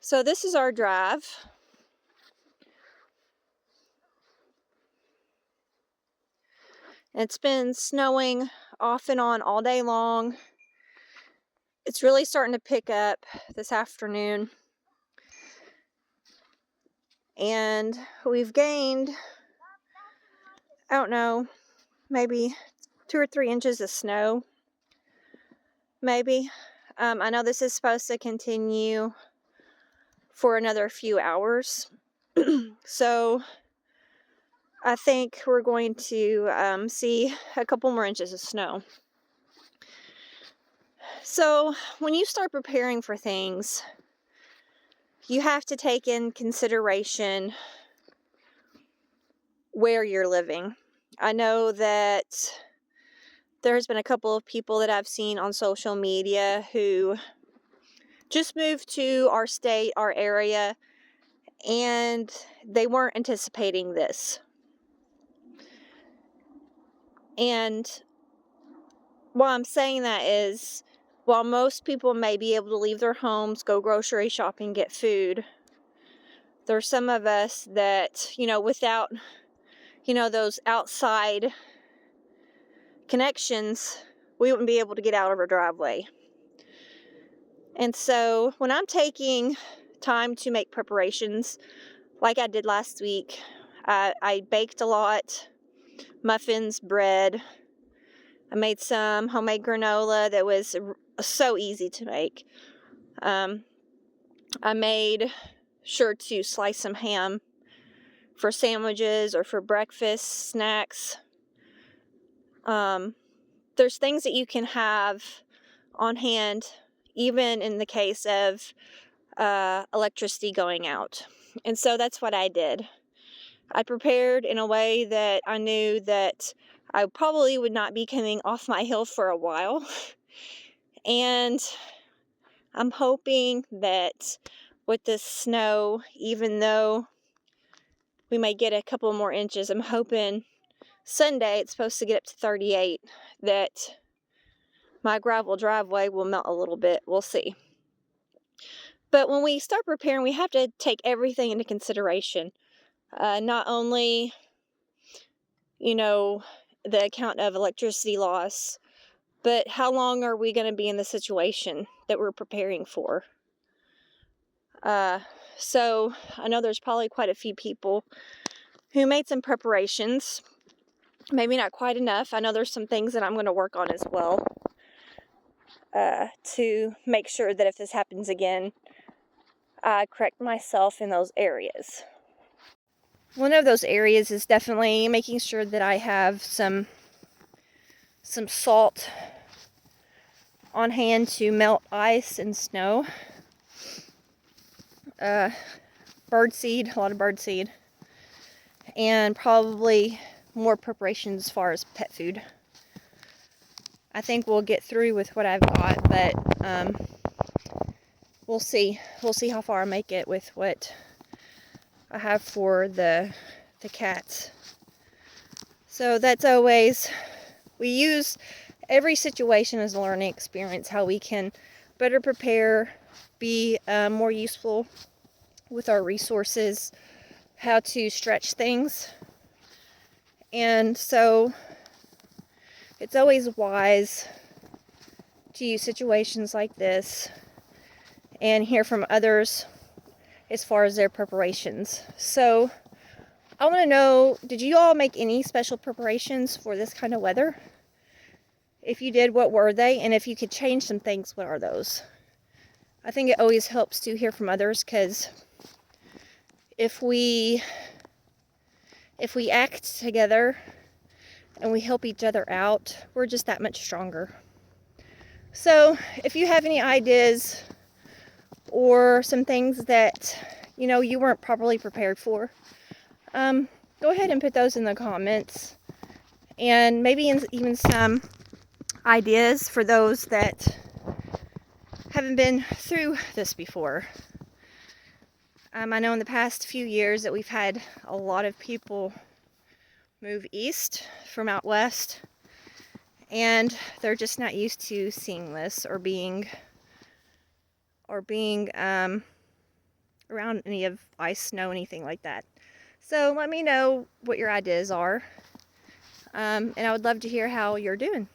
So this is our drive. It's been snowing off and on all day long. It's really starting to pick up this afternoon. And we've gained, I don't know, maybe 2 or 3 inches of snow. Maybe. I know this is supposed to continue for another few hours. So I think we're going to see a couple more inches of snow. So when you start preparing for things, you have to take in consideration where you're living. I know that there's been a couple of people that I've seen on social media who just moved to our state, our area, and they weren't anticipating this. And why I'm saying that is, while most people may be able to leave their homes, go grocery shopping, get food, there's some of us that, without, those outside connections, we wouldn't be able to get out of our driveway. And so when I'm taking time to make preparations, like I did last week, I baked a lot, muffins, bread. I made some homemade granola that was so easy to make. I made sure to slice some ham for sandwiches or for breakfast, snacks. There's things that you can have on hand, even in the case of electricity going out. And so that's what I did. I prepared in a way that I knew that I probably would not be coming off my hill for a while. And I'm hoping that with this snow, even though we may get a couple more inches, I'm hoping Sunday it's supposed to get up to 38, that my gravel driveway will melt a little bit. We'll see. But when we start preparing, we have to take everything into consideration. Not only, the account of electricity loss, but how long are we going to be in the situation that we're preparing for? So I know there's probably quite a few people who made some preparations. Maybe not quite enough. I know there's some things that I'm going to work on as well, to make sure that if this happens again, I correct myself in those areas. One of those areas is definitely making sure that I have some salt on hand to melt ice and snow. Birdseed, a lot of birdseed, and probably more preparation as far as pet food. I think we'll get through with what I've got, but we'll see. We'll see how far I make it with what I have for the cats. So that's always, we use every situation as a learning experience, how we can better prepare, be more useful with our resources, how to stretch things. And so it's always wise to use situations like this and hear from others as far as their preparations. So I want to know, did you all make any special preparations for this kind of weather? If you did, what were they? And if you could change some things, what are those? I think it always helps to hear from others, because if we act together and we help each other out, we're just that much stronger. So if you have any ideas or some things that you weren't properly prepared for, go ahead and put those in the comments, and maybe even some ideas for those that haven't been through this before. I know in the past few years that we've had a lot of people move east from out west, and they're just not used to seeing this or being around any of ice, snow, anything like that. So let me know what your ideas are. And I would love to hear how you're doing.